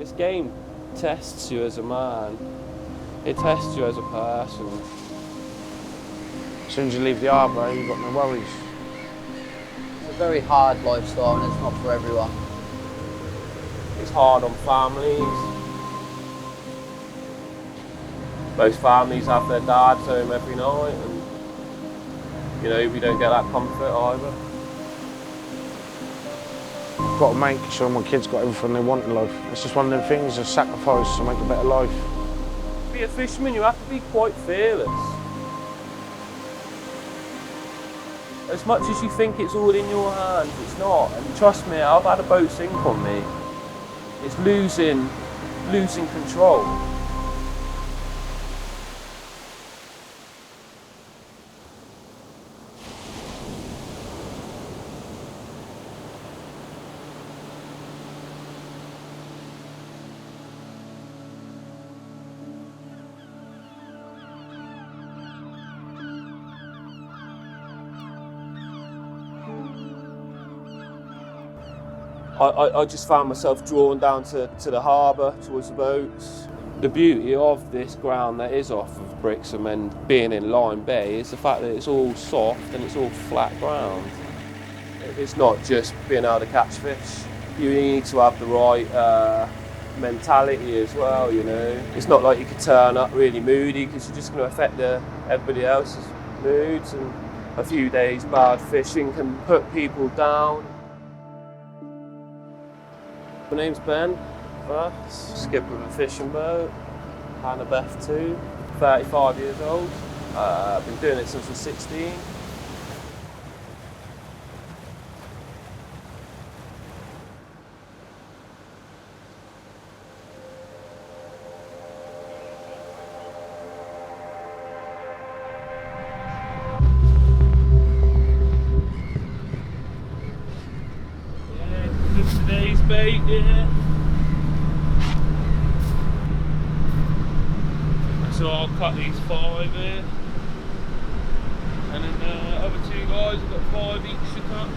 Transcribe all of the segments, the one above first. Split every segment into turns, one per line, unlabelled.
This game tests you as a man. It tests you as a person.
As soon as you leave the harbour, you've got no worries.
It's a very hard lifestyle and it's not for everyone.
It's hard on families. Most families have their dads home every night, and you know, we don't get that comfort either.
I've got to make sure my kids got everything they want in life. It's just one of them things, a sacrifice to make a better life.
To be a fisherman, you have to be quite fearless. As much as you think it's all in your hands, it's not. And trust me, I've had a boat sink on me. It's losing control. I just found myself drawn down to the harbour, towards the boats. The beauty of this ground that is off of bricks and then being in Lyme Bay is the fact that it's all soft and it's all flat ground. It's not just being able to catch fish. You need to have the right mentality as well, you know. It's not like you could turn up really moody because you're just going to affect everybody else's moods, and a few days bad fishing can put people down. My name's Ben, skipper of a fishing boat, and a Beth too, 35 years old. I've been doing it since I was 16. Today's bait, yeah. So I'll cut these 5 here, and then the other 2 guys have got 5 each to cut.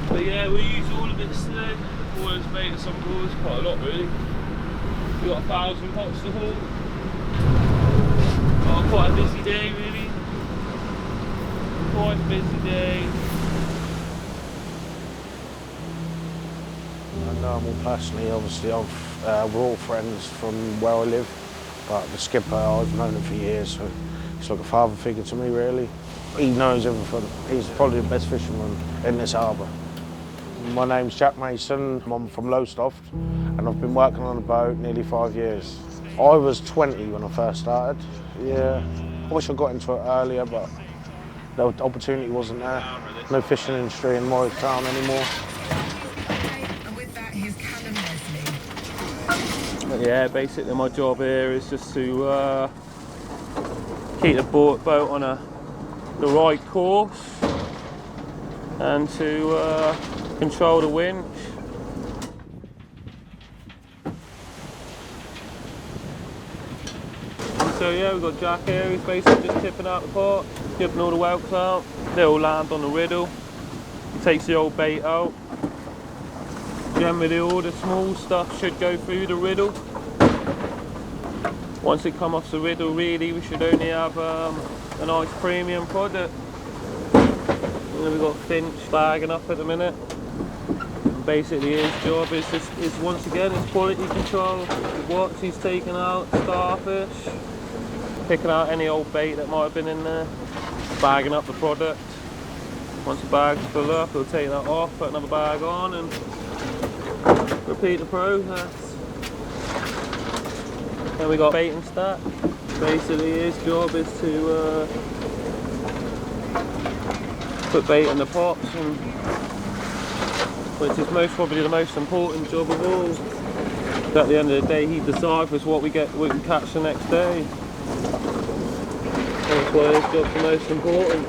But yeah, we use all of it today. Boilers bait and some boilers, quite a lot really. We've got 1,000 pots to haul. Oh, quite a busy day really. Quite a busy day.
Well, personally, obviously, we're all friends from where I live, but the skipper, I've known him for years, so he's like a father figure to me, really. He knows everything. He's probably the best fisherman in this harbour. My name's Jack Mason. I'm from Lowestoft, and I've been working on a boat nearly 5 years. I was 20 when I first started. Yeah, I wish I got into it earlier, but the opportunity wasn't there. No fishing industry in my town anymore.
Yeah, basically my job here is just to keep the boat on the right course and to control the winch. So yeah, we've got Jack here, he's basically just tipping out the pot, tipping all the whelks out. They'll land on the riddle. He takes the old bait out. Generally all the small stuff should go through the riddle. Once it comes off the riddle, really, we should only have a nice premium product. And then we've got Finch bagging up at the minute. And basically his job is once again his quality control. What he's taking out, starfish, picking out any old bait that might have been in there, bagging up the product. Once the bag's full up, he'll take that off, put another bag on, and repeat the process. Then we got bait and stack. Basically his job is to put bait in the pots, and which is probably the most important job of all. At the end of the day, he deciphers what we can catch the next day. That's why his job's the most important.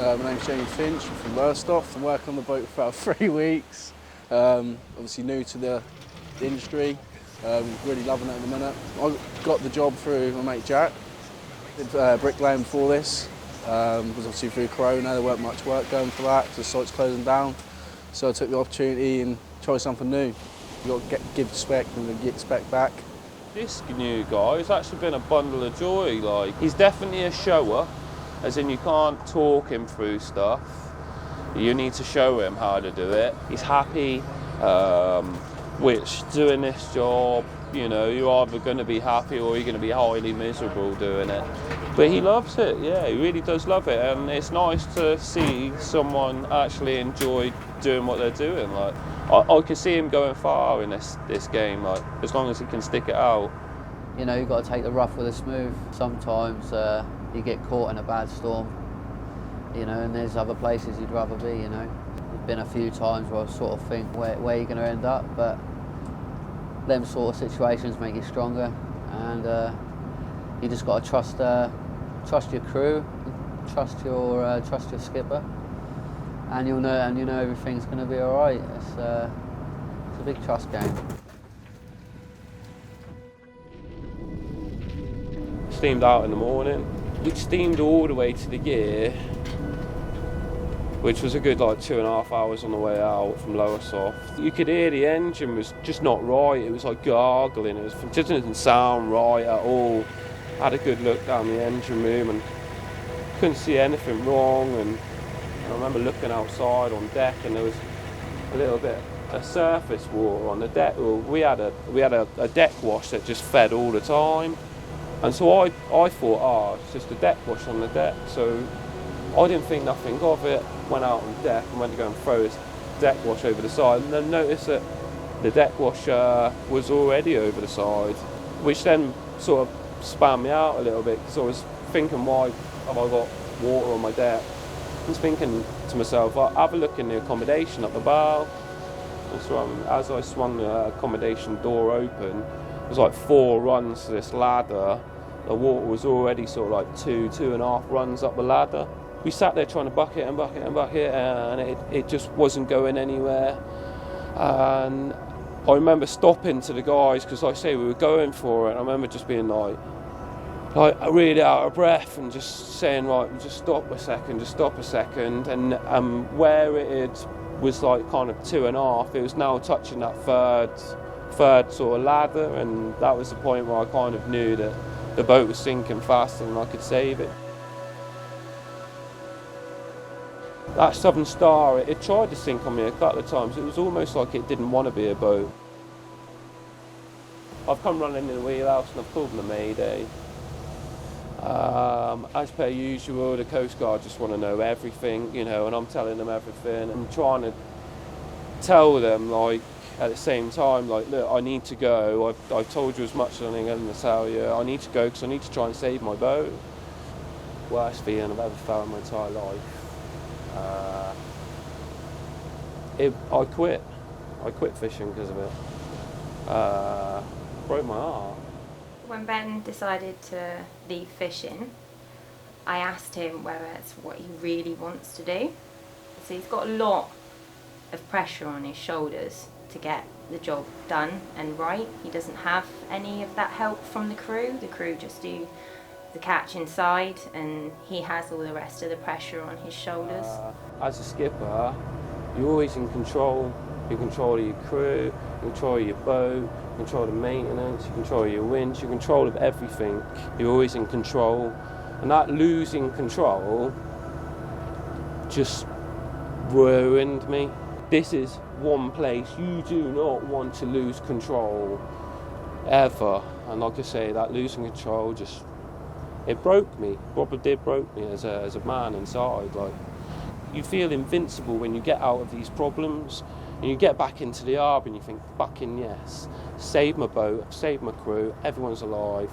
My name's Jamie Finch, I'm from Lowestoft. I'm working on the boat for about 3 weeks. Obviously new to the industry, really loving it at the minute. I got the job through my mate Jack. Did bricklaying before this, Because obviously through Corona there weren't much work going for that, because the site's closing down. So I took the opportunity and tried something new. You've got to give respect and then get respect back.
This new guy has actually been a bundle of joy. Like, he's definitely a shower, as in you can't talk him through stuff. You need to show him how to do it. He's happy, which doing this job, you know, you're either going to be happy or you're going to be highly miserable doing it. But he loves it, yeah, he really does love it. And it's nice to see someone actually enjoy doing what they're doing. Like, I can see him going far in this game, like, as long as he can stick it out.
You know, you've got to take the rough with the smooth. Sometimes you get caught in a bad storm, you know, and there's other places you'd rather be, you know. There's been a few times where I sort of think where you're going to end up, but them sort of situations make you stronger, and you just got to trust your crew, trust your skipper, and you know everything's going to be all right. It's a big trust game.
Steamed out in the morning. We steamed all the way to the gear, which was a good like 2.5 hours on the way out from Lowestoft. You could hear the engine was just not right. It was like gargling. It just didn't sound right at all. I had a good look down the engine room and couldn't see anything wrong. And I remember looking outside on deck, and there was a little bit of surface water on the deck. Well, we had a deck wash that just fed all the time, and so I thought, it's just a deck wash on the deck. So I didn't think nothing of it. Went out on deck and went to go and throw this deck wash over the side, and then noticed that the deck wash was already over the side, which then sort of spun me out a little bit, because I was thinking, why have I got water on my deck? I was thinking to myself, I'll have a look in the accommodation up the bow. And so as I swung the accommodation door open, there was like 4 runs to this ladder. The water was already sort of like 2.5 runs up the ladder. We sat there trying to bucket and bucket and bucket, and it just wasn't going anywhere. And I remember stopping to the guys, because like I say, we were going for it. I remember just being like really out of breath, and just saying, right, just stop a second. And where it was like kind of 2.5, it was now touching that third sort of ladder, and that was the point where I kind of knew that the boat was sinking faster than I could save it. That Southern Star, it tried to sink on me a couple of times. It was almost like it didn't want to be a boat. I've come running in the wheelhouse and I've called them a mayday. As per usual, the Coast Guard just want to know everything, you know, and I'm telling them everything. I'm trying to tell them, like, at the same time, like, look, I need to go. I've told you as much as I'm going to tell you. I need to go because I need to try and save my boat. Worst feeling I've ever felt in my entire life. I quit. I quit fishing because of it. Broke my heart.
When Ben decided to leave fishing, I asked him whether it's what he really wants to do. So he's got a lot of pressure on his shoulders to get the job done and right. He doesn't have any of that help from the crew. The crew just do the catch inside, and he has all the rest of the pressure on his shoulders.
As a skipper, you're always in control. You're in control of your crew, you control your boat, you control the maintenance, you control your winch, you're in control of everything. You're always in control. And that losing control just ruined me. This is one place you do not want to lose control, ever. And like I say, that losing control just, it broke me. Probably did broke me as a man inside. Like, you feel invincible when you get out of these problems, and you get back into the harbour and you think, fucking yes, save my boat, save my crew, everyone's alive.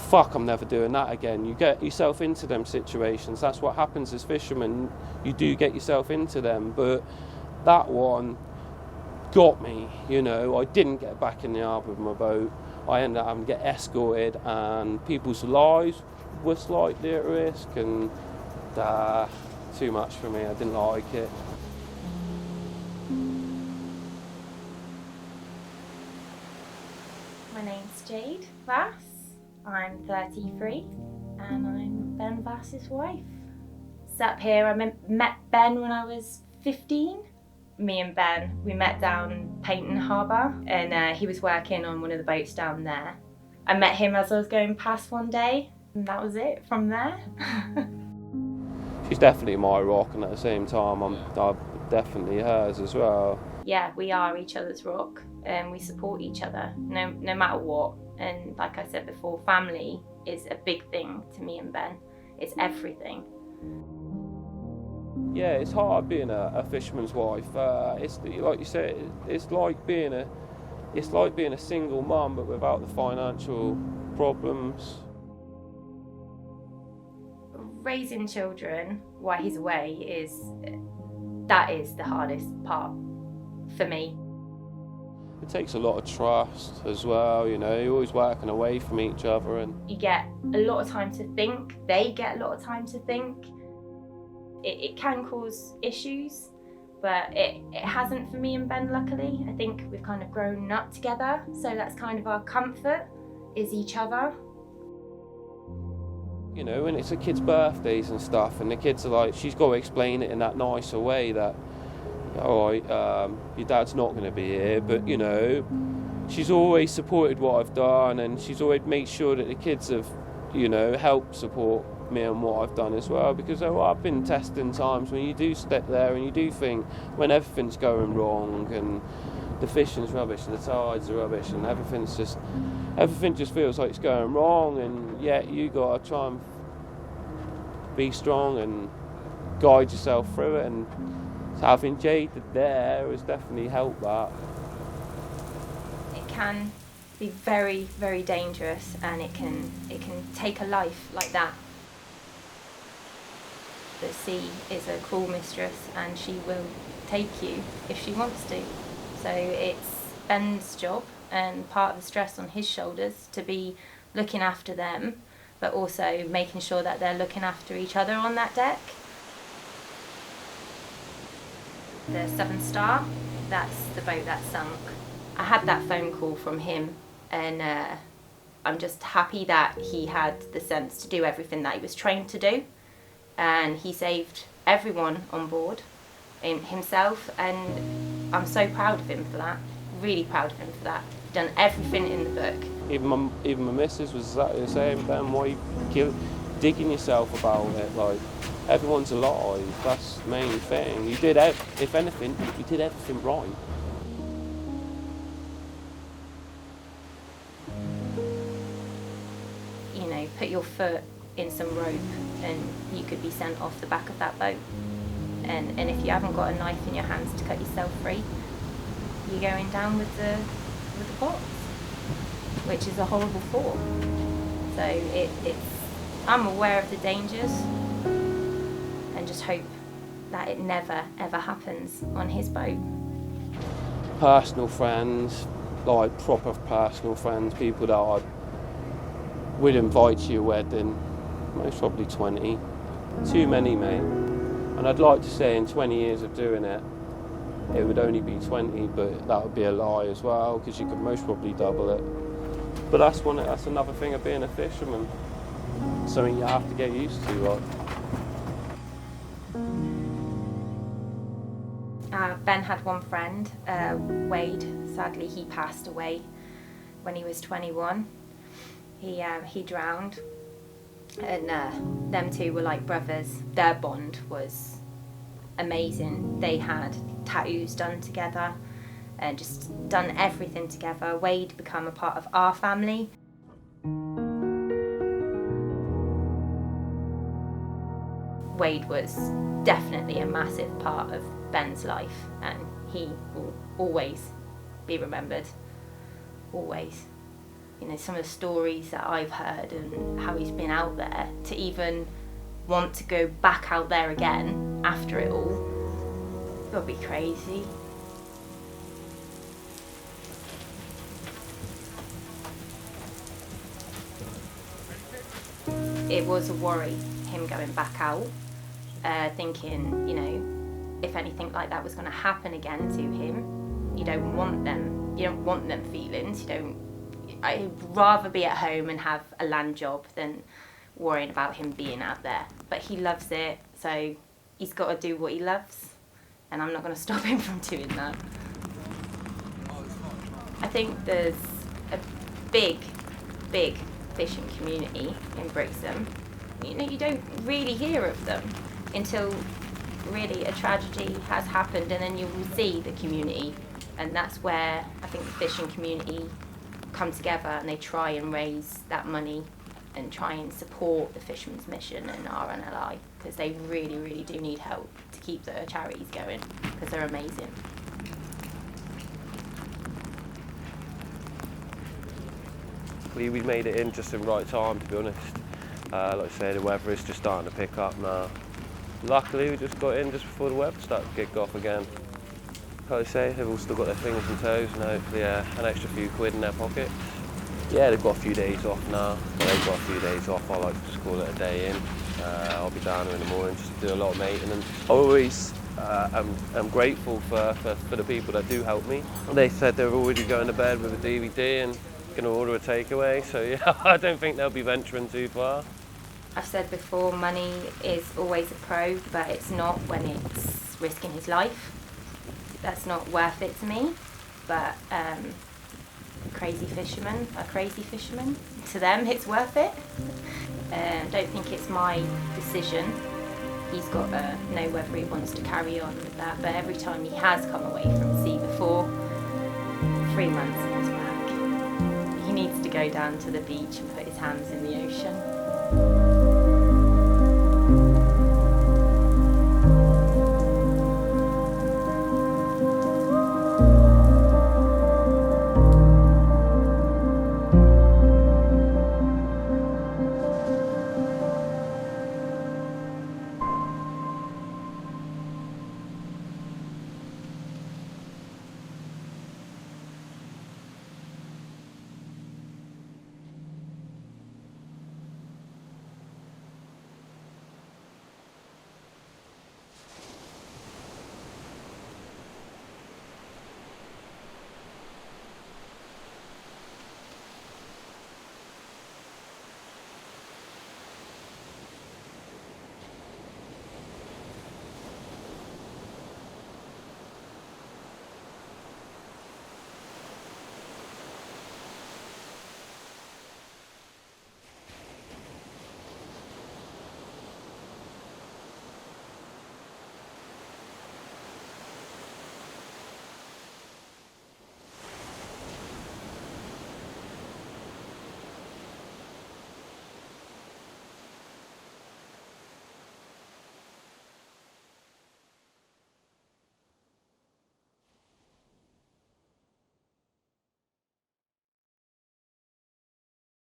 Fuck, I'm never doing that again. You get yourself into them situations. That's what happens as fishermen. You do get yourself into them, but that one got me, you know. I didn't get back in the harbour with my boat. I ended up having to get escorted, and people's lives were slightly at risk, and too much for me. I didn't like it.
My name's Jade Vass. I'm 33 and I'm Ben Vass's wife. up here. I met Ben when I was 15. Me and Ben, we met down Paignton Harbour, and he was working on one of the boats down there. I met him as I was going past one day, and that was it from there.
She's definitely my rock, and at the same time I'm definitely hers as well.
Yeah, we are each other's rock, and we support each other no matter what. And like I said before, family is a big thing to me and Ben. It's everything.
Yeah, it's hard being a fisherman's wife. It's like you said, it's like being a single mum, but without the financial problems.
Raising children while he's away is the hardest part for me.
It takes a lot of trust as well, you know, you're always working away from each other, and
You get a lot of time to think, they get a lot of time to think. It can cause issues, but it hasn't for me and Ben, luckily. I think we've kind of grown up together, so that's kind of our comfort, is each other.
you know, when it's a kid's birthdays and stuff, and the kids are like, she's got to explain it in that nicer way that, alright, your dad's not going to be here, but you know, she's always supported what I've done, and she's always made sure that the kids have, you know, helped support me and what I've done as well, because I've been testing times when you do step there and you do think when everything's going wrong and the fishing's rubbish and the tides are rubbish and everything just feels like it's going wrong, and yet you got to try and be strong and guide yourself through it, and having Jade there has definitely helped that.
It can be very, very dangerous, and it can take a life like that. The sea is a cruel mistress, and she will take you if she wants to. So it's Ben's job and part of the stress on his shoulders to be looking after them, but also making sure that they're looking after each other on that deck. The Southern Star, that's the boat that sunk. I had that phone call from him, and I'm just happy that he had the sense to do everything that he was trained to do, and he saved everyone on board, himself, and I'm so proud of him for that, really proud of him for that. Done everything in the book.
Even my missus was exactly the same. Then why you digging yourself about it? Like, everyone's alive. That's the main thing. You did, if anything, you did everything right.
You know, put your foot in some rope, and you could be sent off the back of that boat. And if you haven't got a knife in your hands to cut yourself free, you're going down with the box, which is a horrible thought. So I'm aware of the dangers, and just hope that it never ever happens on his boat.
Personal friends, like proper personal friends, people that I would invite to your wedding, most probably 20. Too many, mate. And I'd like to say in 20 years of doing it, it would only be 20, but that would be a lie as well, because you could most probably double it. But that's another thing of being a fisherman. Something you have to get used to, right?
Ben had one friend, Wade. Sadly, he passed away when he was 21. He drowned, and them two were like brothers. Their bond was amazing. They had tattoos done together and just done everything together. Wade became a part of our family. Wade was definitely a massive part of Ben's life, and he will always be remembered. Always. You know, some of the stories that I've heard and how he's been out there, to even want to go back out there again after it all, would be crazy. It was a worry, him going back out, thinking, you know, if anything like that was going to happen again to him, you don't want them feelings. I'd rather be at home and have a land job than worrying about him being out there. But he loves it, so he's got to do what he loves, and I'm not going to stop him from doing that. I think there's a big fishing community in Brixham. You know, you don't really hear of them until really a tragedy has happened, and then you will see the community, and that's where I think the fishing community come together and they try and raise that money and try and support the Fisherman's Mission and RNLI, because they really do need help to keep the charities going, because they're amazing.
We made it in just in right time, to be honest. Like I say, the weather is just starting to pick up now. Luckily, we just got in just before the weather started to kick off again. Like I say, they've all still got their fingers and toes and hopefully an extra few quid in their pockets. Yeah, they've got a few days off now. Well, they've got a few days off. I like to just call it a day in. I'll be down there in the morning just to do a lot of maintenance. I always am grateful for the people that do help me. They said they were already going to bed with a DVD and going to order a takeaway, so yeah, I don't think they'll be venturing too far.
I've said before, money is always a pro, but it's not when it's risking his life. That's not worth it to me. But crazy fishermen are crazy fishermen. To them, it's worth it. I don't think it's my decision. He's got to know whether he wants to carry on with that. But every time he has come away from sea before, 3 months in his back, he needs to go down to the beach and put his hands in the ocean.